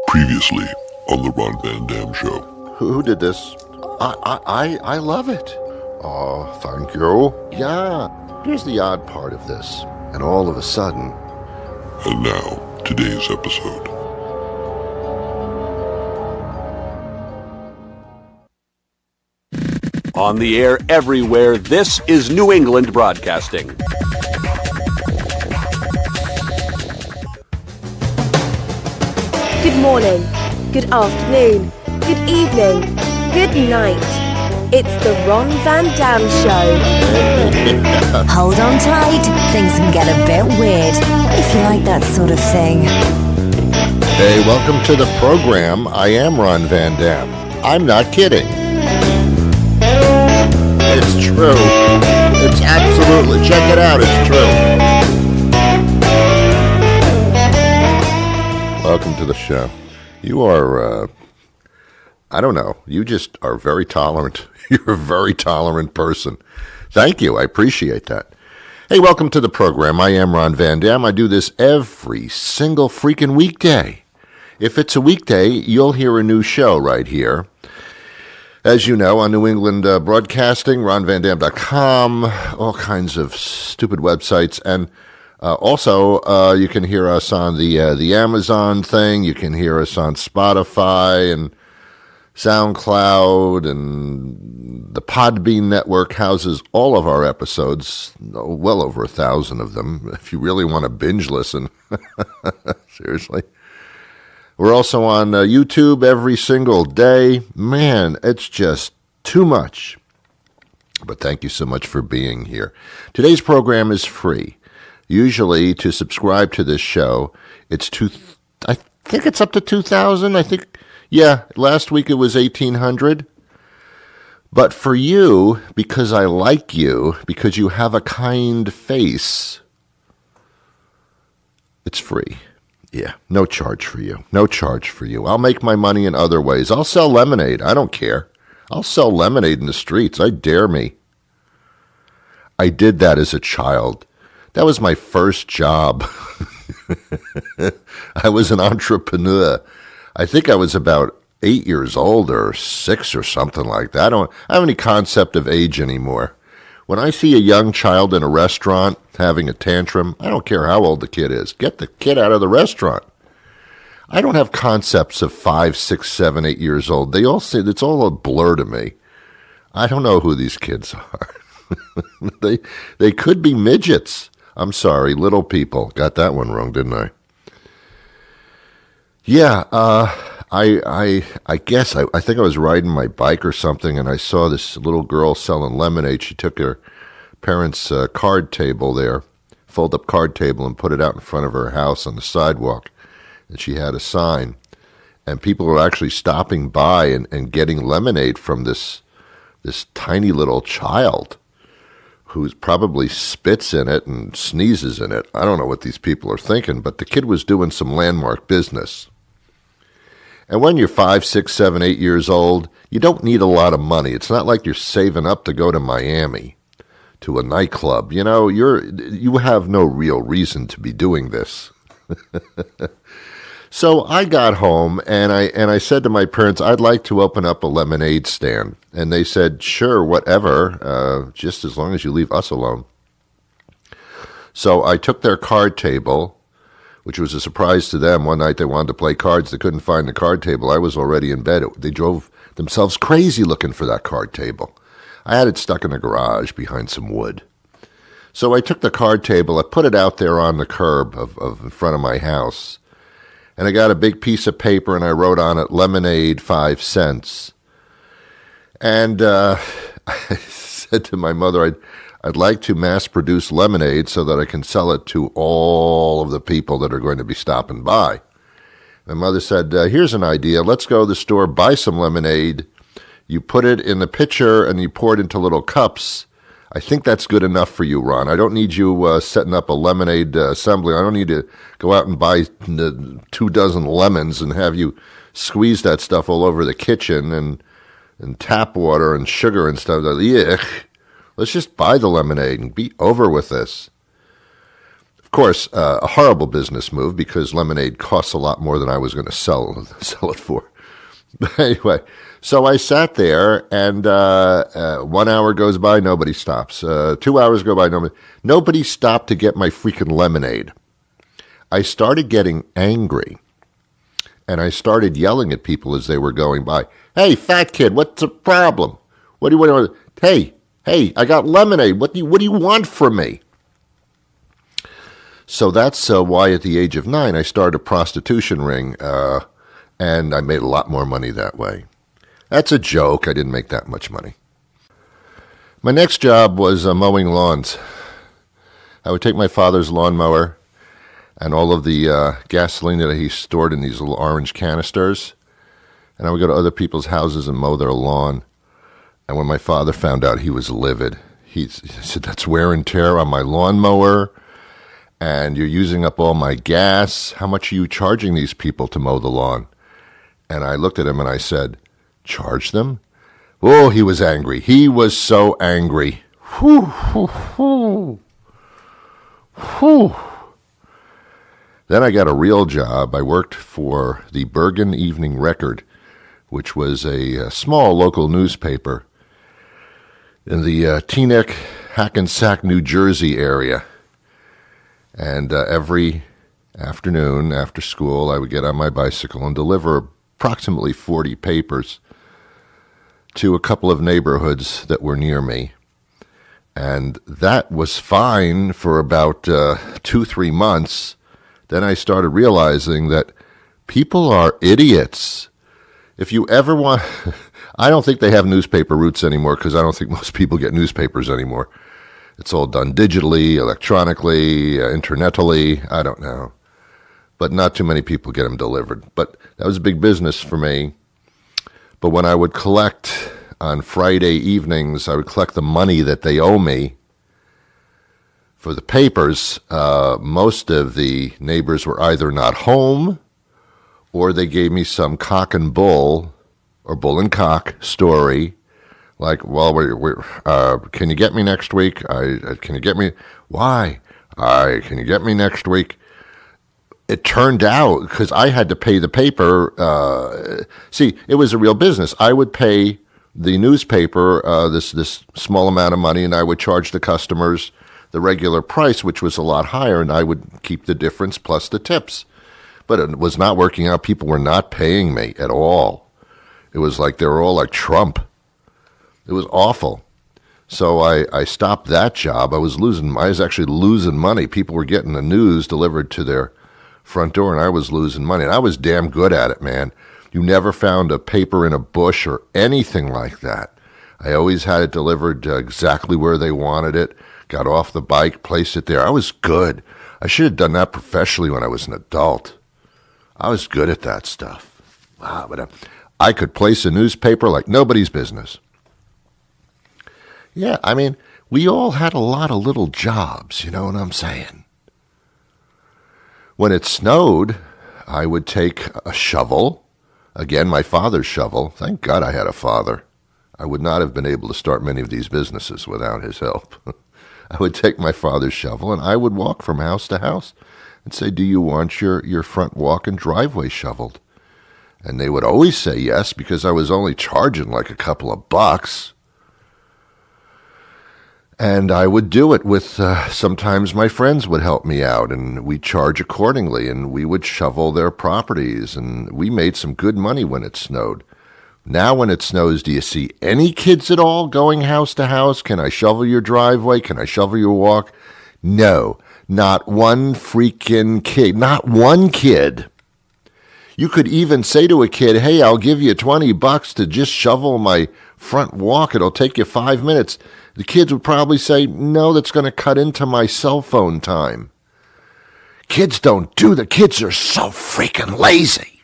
Previously on the Ron Van Dam Show. Who did this? I love it. Oh, thank you. Yeah. Here's the odd part of this. And all of a sudden... And now, today's episode. On the air everywhere, this is New England Broadcasting. Good morning, good afternoon, good evening, good night. It's the Ron Van Dam Show. Hold on tight, things can get a bit weird, if you like that sort of thing. Hey, welcome to the program. I am Ron Van Dam. I'm not kidding. It's true. It's absolutely. Check it out. It's true. Welcome to the show. You are, I don't know. You just are very tolerant. You're a very tolerant person. Thank you. I appreciate that. Hey, welcome to the program. I am Ron Van Dam. I do this every single freaking weekday. If it's a weekday, you'll hear a new show right here. As you know, on New England Broadcasting, ronvandam.com, all kinds of stupid websites. And also, you can hear us on the Amazon thing. You can hear us on Spotify and SoundCloud, and the Podbean network houses all of our episodes, well over 1,000 of them, if you really want to binge listen. Seriously. We're also on YouTube every single day. Man, it's just too much. But thank you so much for being here. Today's program is free. Usually, to subscribe to this show, I think it's up to 2,000. Yeah, last week it was 1,800. But for you, because I like you, because you have a kind face, it's free. Yeah, no charge for you. No charge for you. I'll make my money in other ways. I'll sell lemonade. I don't care. I'll sell lemonade in the streets. I dare me. I did that as a child. That was my first job. I was an entrepreneur. I think I was about 8 years old or 6 or something like that. I don't have any concept of age anymore. When I see a young child in a restaurant having a tantrum, I don't care how old the kid is. Get the kid out of the restaurant. I don't have concepts of 5, 6, 7, 8 years old. They all say it's all a blur to me. I don't know who these kids are. They could be midgets. I'm sorry, little people. Got that one wrong, didn't I? Yeah, I guess I think I was riding my bike or something, and I saw this little girl selling lemonade. She took her parents' card table there, fold-up card table, and put it out in front of her house on the sidewalk. And she had a sign, and people were actually stopping by and getting lemonade from this tiny little child who probably spits in it and sneezes in it. I don't know what these people are thinking, but the kid was doing some landmark business. And when you're 5, 6, 7, 8 years old, you don't need a lot of money. It's not like you're saving up to go to Miami, to a nightclub. You know, you have no real reason to be doing this. So I got home and I said to my parents, I'd like to open up a lemonade stand. And they said, sure, whatever, just as long as you leave us alone. So I took their card table, which was a surprise to them. One night they wanted to play cards. They couldn't find the card table. I was already in bed. They drove themselves crazy looking for that card table. I had it stuck in the garage behind some wood. So I took the card table. I put it out there on the curb of in front of my house. And I got a big piece of paper, and I wrote on it, lemonade, 5 cents. And I said to my mother, I'd like to mass-produce lemonade so that I can sell it to all of the people that are going to be stopping by. My mother said, here's an idea. Let's go to the store, buy some lemonade. You put it in the pitcher, and you pour it into little cups. I think that's good enough for you, Ron. I don't need you setting up a lemonade assembly. I don't need to go out and buy 24 lemons and have you squeeze that stuff all over the kitchen and tap water and sugar and stuff. Yuck. Let's just buy the lemonade and be over with this. Of course, a horrible business move because lemonade costs a lot more than I was going to sell it for. But anyway, so I sat there, and 1 hour goes by, nobody stops. 2 hours go by, nobody stopped to get my freaking lemonade. I started getting angry, and I started yelling at people as they were going by. Hey, fat kid, what's the problem? What do you want? Hey, I got lemonade. What do you want from me? So that's why at the age of 9 I started a prostitution ring, and I made a lot more money that way. That's a joke. I didn't make that much money. My next job was mowing lawns. I would take my father's lawnmower and all of the gasoline that he stored in these little orange canisters, and I would go to other people's houses and mow their lawn. And when my father found out, he was livid. He said, that's wear and tear on my lawnmower, and you're using up all my gas. How much are you charging these people to mow the lawn? And I looked at him and I said, charge them? Oh, he was angry. He was so angry. Whew, whew, whew. Whew. Then I got a real job. I worked for the Bergen Evening Record, which was a small local newspaper in the Teaneck, Hackensack, New Jersey area. And every afternoon after school, I would get on my bicycle and deliver approximately 40 papers to a couple of neighborhoods that were near me. And that was fine for about 2-3 months. Then I started realizing that people are idiots. If you ever want... I don't think they have newspaper routes anymore because I don't think most people get newspapers anymore. It's all done digitally, electronically, internetally. I don't know. But not too many people get them delivered. But that was a big business for me. But when I would collect on Friday evenings, I would collect the money that they owe me for the papers. Most of the neighbors were either not home or they gave me some cock and bull or bull and cock story. Like, well, can you get me next week? Can you get me? Why? Can you get me next week? It turned out, because I had to pay the paper, see, it was a real business. I would pay the newspaper this small amount of money, and I would charge the customers the regular price, which was a lot higher, and I would keep the difference plus the tips. But it was not working out. People were not paying me at all. It was like they were all like Trump. It was awful. So I stopped that job. I was actually losing money. People were getting the news delivered to their front door, and I was losing money. And I was damn good at it, man. You never found a paper in a bush or anything like that. I always had it delivered exactly where they wanted it. Got off the bike, placed it there. I was good. I should have done that professionally when I was an adult. I was good at that stuff. Wow, but I could place a newspaper like nobody's business. Yeah, I mean, we all had a lot of little jobs, you know what I'm saying? When it snowed, I would take a shovel. Again, my father's shovel. Thank God I had a father. I would not have been able to start many of these businesses without his help. I would take my father's shovel and I would walk from house to house and say, do you want your front walk and driveway shoveled? And they would always say yes because I was only charging like a couple of bucks. And I would do it with, sometimes my friends would help me out, and we'd charge accordingly, and we would shovel their properties, and we made some good money when it snowed. Now when it snows, do you see any kids at all going house to house? Can I shovel your driveway? Can I shovel your walk? No, not one freaking kid, not one kid. You could even say to a kid, hey, I'll give you $20 to just shovel my front walk. It'll take you 5 minutes. The kids would probably say, no, that's going to cut into my cell phone time. Kids don't do that. Kids are so freaking lazy.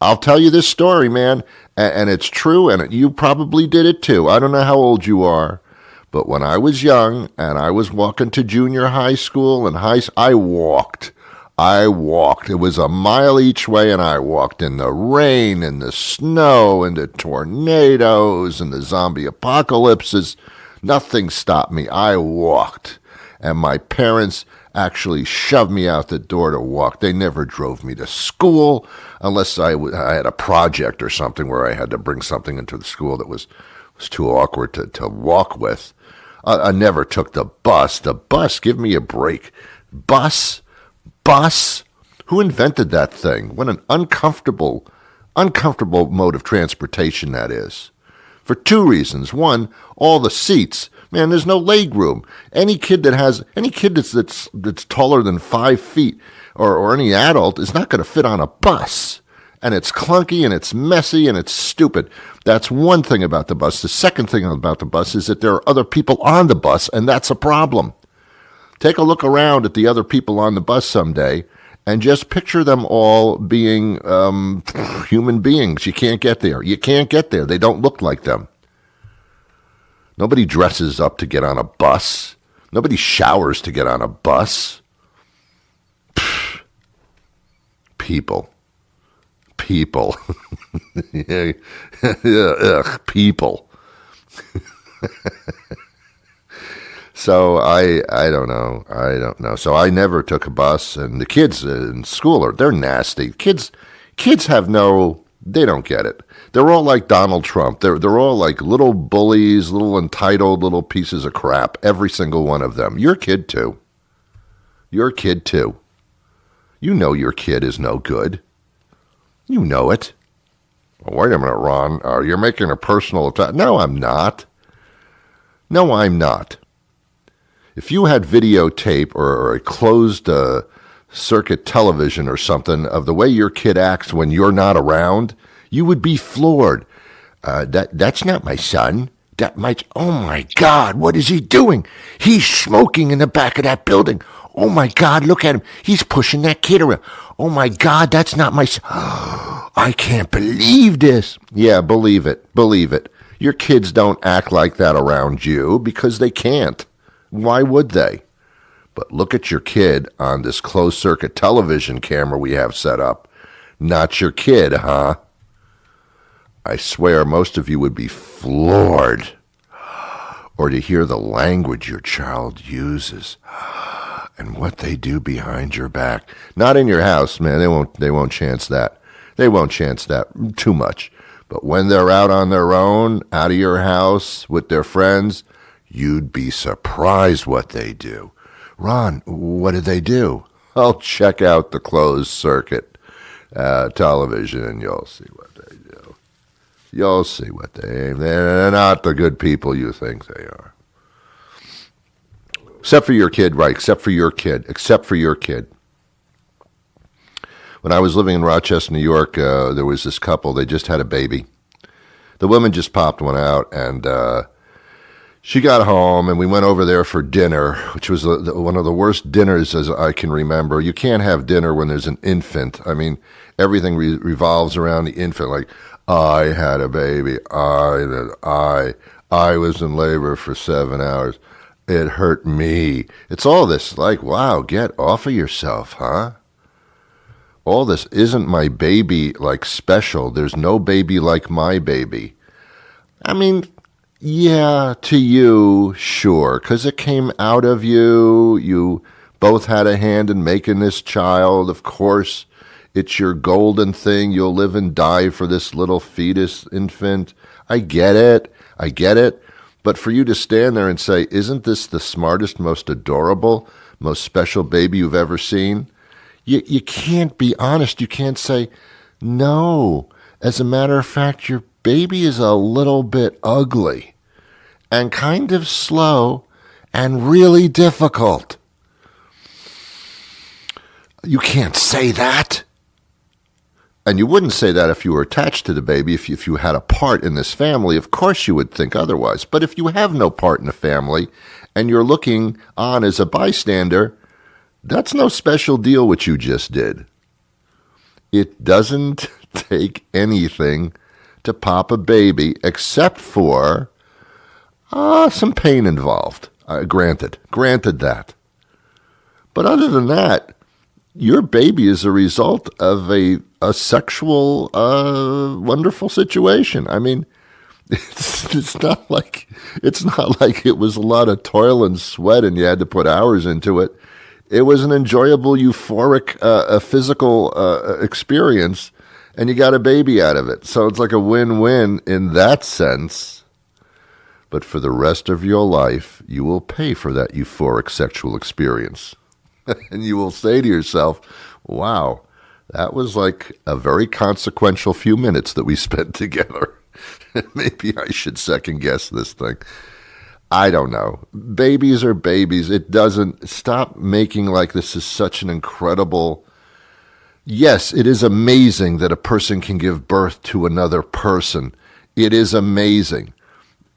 I'll tell you this story, man, and it's true, and you probably did it too. I don't know how old you are, but when I was young and I was walking to junior high school and I walked. It was a mile each way, and I walked in the rain and the snow and the tornadoes and the zombie apocalypses. Nothing stopped me. I walked. And my parents actually shoved me out the door to walk. They never drove me to school unless I had a project or something where I had to bring something into the school that was too awkward to walk with. I never took the bus. The bus, give me a break. Bus? Who invented that thing? What an uncomfortable mode of transportation that is. For two reasons. One, all the seats. Man, there's no leg room. Any kid that's taller than 5 feet or any adult is not going to fit on a bus. And it's clunky and it's messy and it's stupid. That's one thing about the bus. The second thing about the bus is that there are other people on the bus, and that's a problem. Take a look around at the other people on the bus someday and just picture them all being human beings. You can't get there. They don't look like them. Nobody dresses up to get on a bus. Nobody showers to get on a bus. People. Yeah, people. So I don't know. So I never took a bus, and the kids in school they're nasty. Kids they don't get it. They're all like Donald Trump. They're all like little bullies, little entitled, little pieces of crap. Every single one of them. Your kid too. You know your kid is no good. You know it. Well, wait a minute, Ron. You're making a personal attack. No, I'm not. If you had videotape or a closed circuit television or something of the way your kid acts when you're not around, you would be floored. That's not my son. Oh my God, what is he doing? He's smoking in the back of that building. Oh my God, look at him. He's pushing that kid around. Oh my God, that's not my son. I can't believe this. Yeah, believe it. Your kids don't act like that around you because they can't. Why would they? But look at your kid on this closed-circuit television camera we have set up. Not your kid, huh? I swear most of you would be floored. Or to hear the language your child uses. And what they do behind your back. Not in your house, man. They won't chance that. They won't chance that too much. But when they're out on their own, out of your house, with their friends, you'd be surprised what they do. Ron, what do they do? I'll check out the closed circuit television and you'll see what they do. They're not the good people you think they are. Except for your kid, right? Except for your kid. When I was living in Rochester, New York, there was this couple. They just had a baby. The woman just popped one out, and she got home, and we went over there for dinner, which was one of the worst dinners as I can remember. You can't have dinner when there's an infant. I mean, everything revolves around the infant. Like, I had a baby. I was in labor for 7 hours. It hurt me. It's all this like, wow, get off of yourself, huh? All this isn't my baby like special. There's no baby like my baby. I mean, yeah, to you, sure, because it came out of you. You both had a hand in making this child. Of course, it's your golden thing. You'll live and die for this little fetus infant. I get it. But for you to stand there and say, isn't this the smartest, most adorable, most special baby you've ever seen? You can't be honest. You can't say, no. As a matter of fact, your baby is a little bit ugly and kind of slow and really difficult. You can't say that. And you wouldn't say that if you were attached to the baby. If you had a part in this family, of course you would think otherwise. But if you have no part in the family and you're looking on as a bystander, that's no special deal what you just did. It doesn't take anything to pop a baby except for some pain involved. Granted that. But other than that, your baby is a result of a sexual, wonderful situation. I mean, It's not like it was a lot of toil and sweat and you had to put hours into it. It was an enjoyable, euphoric, physical experience, and you got a baby out of it. So it's like a win-win in that sense. But for the rest of your life, you will pay for that euphoric sexual experience. And you will say to yourself, wow, that was like a very consequential few minutes that we spent together. Maybe I should second guess this thing. I don't know. Babies are babies. It doesn't stop making like this is such an incredible. Yes, it is amazing that a person can give birth to another person. It is amazing.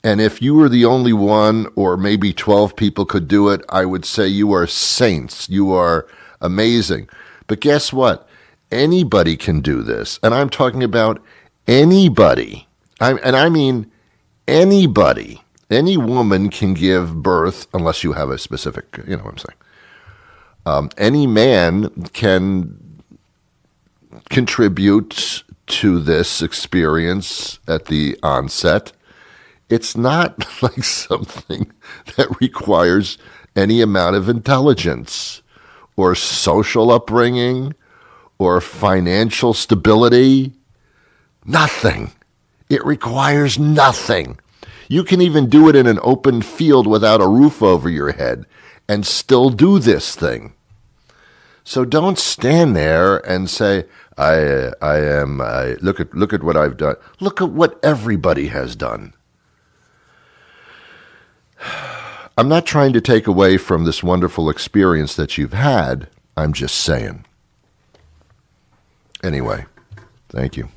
And if you were the only one, or maybe 12 people could do it, I would say you are saints. You are amazing. But guess what? Anybody can do this. And I'm talking about anybody. I mean anybody. Any woman can give birth, unless you have a specific, you know what I'm saying. Any man can contribute to this experience at the onset. It's not like something that requires any amount of intelligence or social upbringing or financial stability. Nothing. It requires nothing. You can even do it in an open field without a roof over your head and still do this thing. So don't stand there and say, look at what I've done. Look at what everybody has done. I'm not trying to take away from this wonderful experience that you've had. I'm just saying. Anyway, thank you.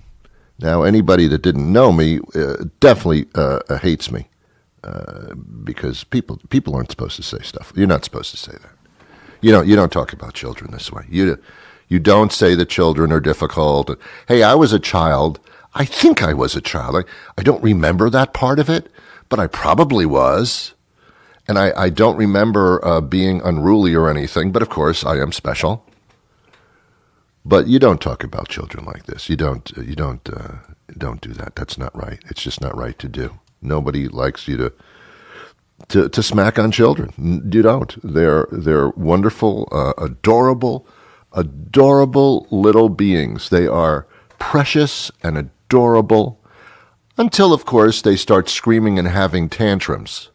Now, anybody that didn't know me definitely hates me because people aren't supposed to say stuff. You're not supposed to say that. You don't talk about children this way. You don't say that children are difficult. Hey, I was a child. I think I was a child. I don't remember that part of it, but I probably was. And I don't remember being unruly or anything, but of course I am special. But you don't talk about children like this. You don't do that. That's not right. It's just not right to do. Nobody likes you to smack on children. You don't. They're wonderful, adorable little beings. They are precious and adorable until, of course, they start screaming and having tantrums.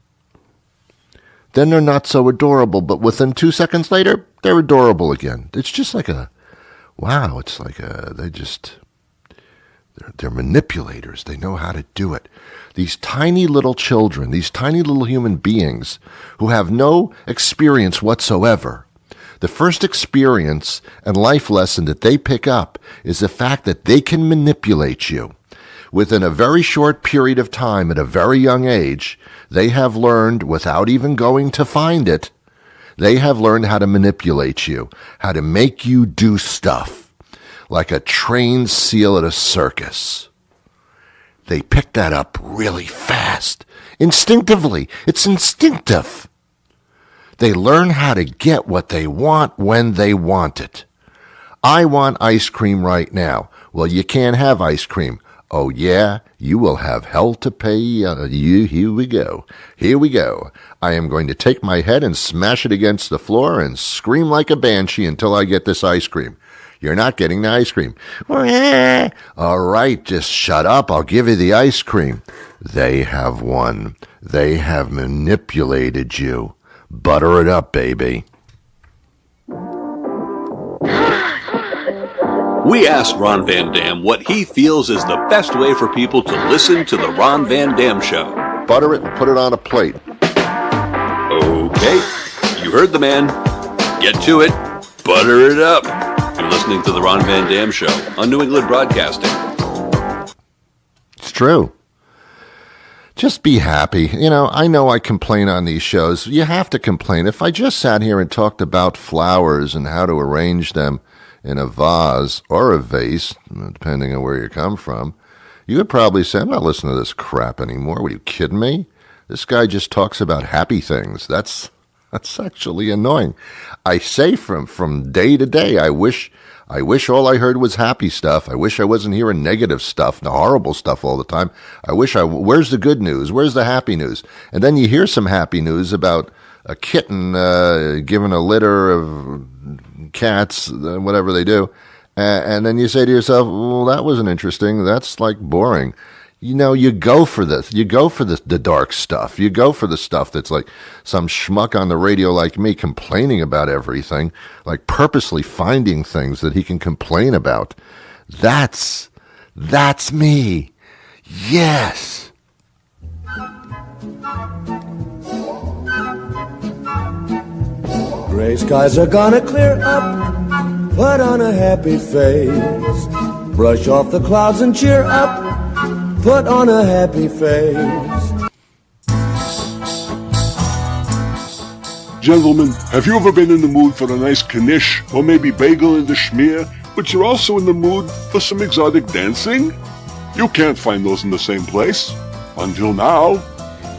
Then they're not so adorable, but within 2 seconds later, they're adorable again. It's just like they're manipulators. They know how to do it. These tiny little children, these tiny little human beings who have no experience whatsoever, the first experience and life lesson that they pick up is the fact that they can manipulate you. Within a very short period of time, at a very young age, they have learned, without even going to find it, they have learned how to manipulate you, how to make you do stuff, like a trained seal at a circus. They pick that up really fast, instinctively. It's instinctive. They learn how to get what they want when they want it. I want ice cream right now. Well, you can't have ice cream. Oh, yeah, you will have hell to pay. Here we go. Here we go. I am going to take my head and smash it against the floor and scream like a banshee until I get this ice cream. You're not getting the ice cream. All right, just shut up. I'll give you the ice cream. They have won. They have manipulated you. Butter it up, baby. We asked Ron Van Dam what he feels is the best way for people to listen to the Ron Van Dam Show. Butter it and put it on a plate. Okay, you heard the man. Get to it. Butter it up. You're listening to the Ron Van Dam Show on New England Broadcasting. It's true. Just be happy. I know I complain on these shows. You have to complain. If I just sat here and talked about flowers and how to arrange them in a vase or a vase, depending on where you come from, you would probably say, I'm not listening to this crap anymore. What, are you kidding me? This guy just talks about happy things. That's actually annoying. I say from day to day, I wish I wish all I heard was happy stuff. I wish I wasn't hearing negative stuff, the horrible stuff all the time. Where's the good news? Where's the happy news? And then you hear some happy news about a kitten given a litter of cats, whatever they do. And then you say to yourself, well, that wasn't interesting. That's like boring. You know, you go for this. You go for the dark stuff. You go for the stuff that's like some schmuck on the radio like me complaining about everything, like purposely finding things that he can complain about. That's me. Yes. Gray skies are gonna clear up. Put on a happy face. Brush off the clouds and cheer up. Put on a happy face. Gentlemen, have you ever been in the mood for a nice knish or maybe bagel in the schmear, but you're also in the mood for some exotic dancing? You can't find those in the same place. Until now.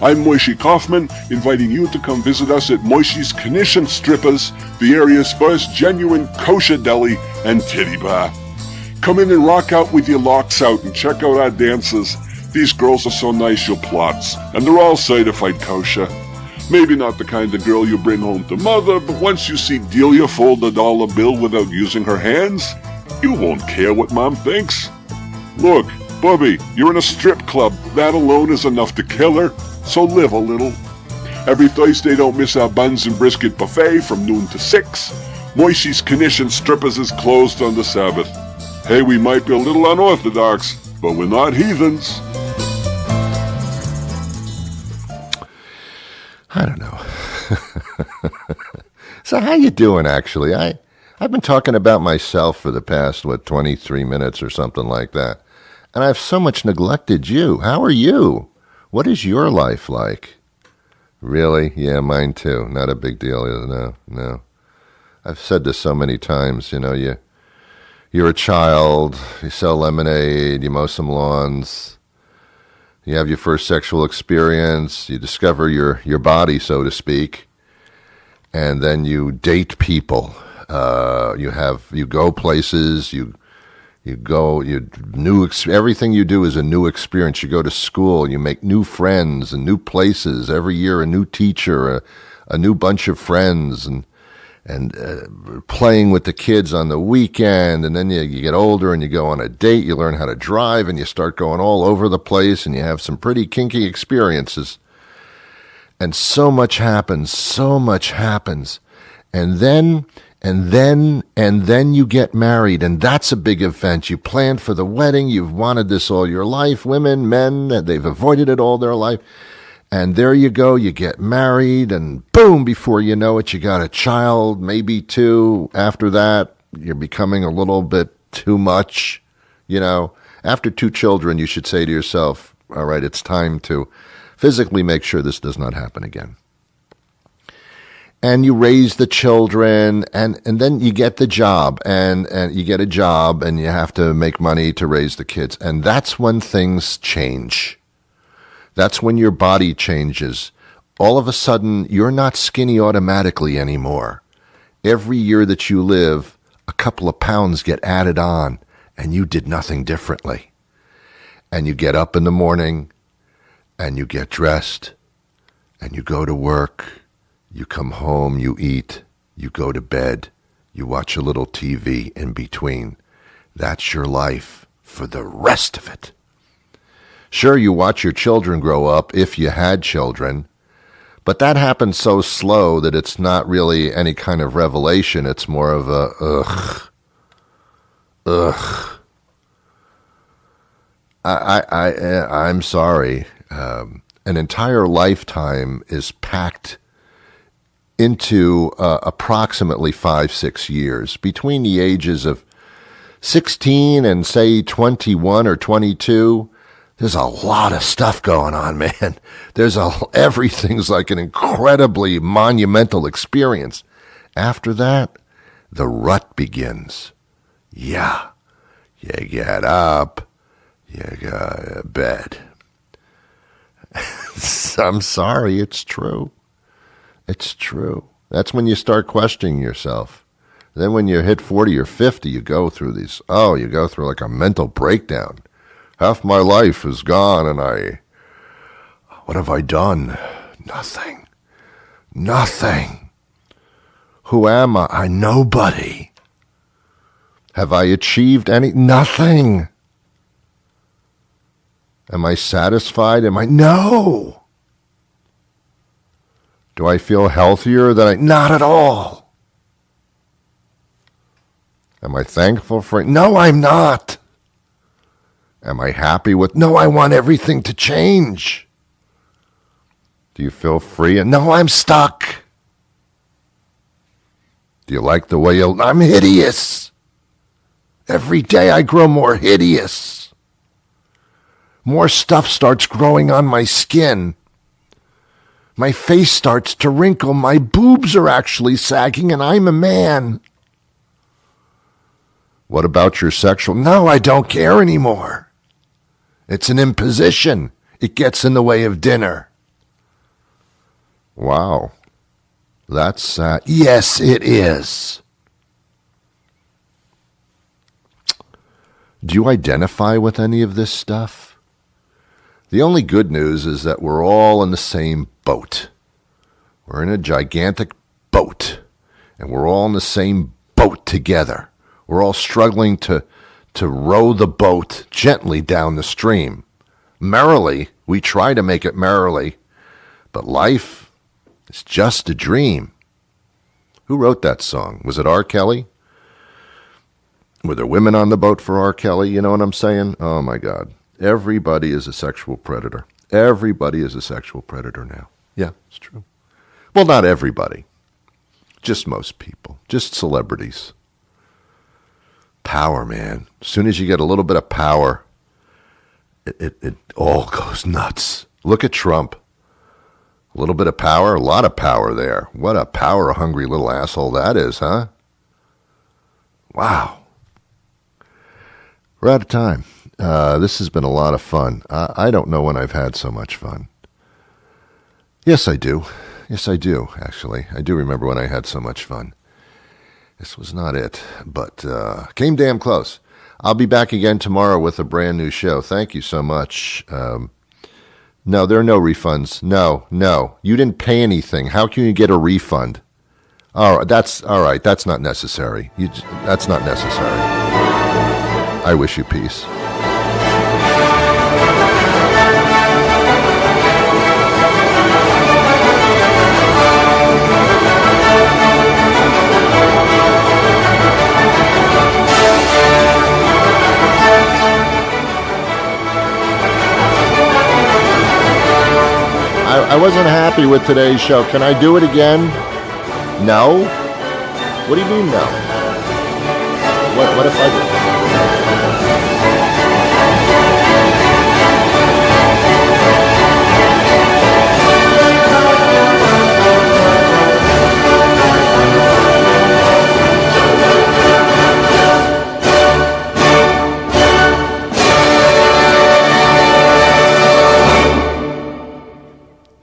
I'm Moishi Kaufman, inviting you to come visit us at Moishi's Knish and Strippers, the area's first genuine kosher deli and titty bar. Come in and rock out with your locks out and check out our dancers. These girls are so nice you'll plots, and they're all certified kosher. Maybe not the kind of girl you bring home to mother, but once you see Delia fold a dollar bill without using her hands, you won't care what mom thinks. Look, Bubby, you're in a strip club. That alone is enough to kill her, so live a little. Every Thursday, don't miss our buns and brisket buffet from noon to 6. Moishi's Knish and Strippers is closed on the Sabbath. Hey, we might be a little unorthodox, but we're not heathens. I don't know. So how you doing, actually? I've been talking about myself for the past, 23 minutes or something like that. And I've so much neglected you. How are you? What is your life like? Really? Yeah, mine too. Not a big deal. No. I've said this so many times, you're a child, you sell lemonade, you mow some lawns, you have your first sexual experience, you discover your body, so to speak, and then you date people. You go places, everything you do is a new experience. You go to school, you make new friends and new places. Every year a new teacher, a new bunch of friends, and playing with the kids on the weekend, and then you get older and you go on a date, you learn how to drive, and you start going all over the place, and you have some pretty kinky experiences. And so much happens, and then you get married, and that's a big event. You planned for the wedding, you've wanted this all your life, women, men, they've avoided it all their life. And there you go, you get married, and boom, before you know it, you got a child, maybe two. After that, you're becoming a little bit too much. After 2 children, you should say to yourself, all right, it's time to physically make sure this does not happen again. And you raise the children, and then you get the job, and you get a job, and you have to make money to raise the kids. And that's when things change. That's when your body changes. All of a sudden, you're not skinny automatically anymore. Every year that you live, a couple of pounds get added on, and you did nothing differently. And you get up in the morning, and you get dressed, and you go to work, you come home, you eat, you go to bed, you watch a little TV in between. That's your life for the rest of it. Sure, you watch your children grow up, if you had children, but that happens so slow that it's not really any kind of revelation. It's more of a, ugh. I'm sorry. An entire lifetime is packed into approximately 5-6 years. Between the ages of 16 and, say, 21 or 22, there's a lot of stuff going on, man. Everything's like an incredibly monumental experience. After that, the rut begins. Yeah, you get up, you go to bed. I'm sorry, it's true. It's true. That's when you start questioning yourself. Then when you hit 40 or 50, you go through like a mental breakdown. Half my life is gone, and what have I done? Nothing. Nothing. Who am I? Nobody. Have I achieved nothing? Am I satisfied? No. Do I feel healthier than not at all. Am I thankful for it? No, I'm not. Am I happy with? No, I want everything to change. Do you feel free? No, I'm stuck. Do you like the way I'm hideous? Every day I grow more hideous. More stuff starts growing on my skin. My face starts to wrinkle. My boobs are actually sagging, and I'm a man. What about your sexual? No, I don't care anymore. It's an imposition. It gets in the way of dinner. Wow. That's sad. Yes, it is. Do you identify with any of this stuff? The only good news is that we're all in the same boat. We're in a gigantic boat, and we're all in the same boat together. We're all struggling to row the boat gently down the stream. Merrily, we try to make it merrily, but life is just a dream. Who wrote that song? Was it R. Kelly? Were there women on the boat for R. Kelly? You know what I'm saying? Oh, my God. Everybody is a sexual predator. Everybody is a sexual predator now. Yeah, it's true. Well, not everybody. Just most people. Just celebrities. Power, man. As soon as you get a little bit of power, it all goes nuts. Look at Trump. A little bit of power, a lot of power there. What a power-hungry little asshole that is, huh? Wow. We're out of time. This has been a lot of fun. I don't know when I've had so much fun. Yes, I do. Yes, I do, actually. I do remember when I had so much fun. This was not it, but came damn close. I'll be back again tomorrow with a brand new show. Thank you so much. No, there are no refunds. No. You didn't pay anything. How can you get a refund? All right, that's not necessary. That's not necessary. I wish you peace. I wasn't happy with today's show. Can I do it again? No? What do you mean no? What if I do?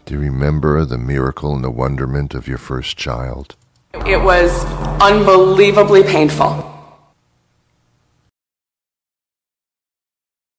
Remember the miracle and the wonderment of your first child? It was unbelievably painful.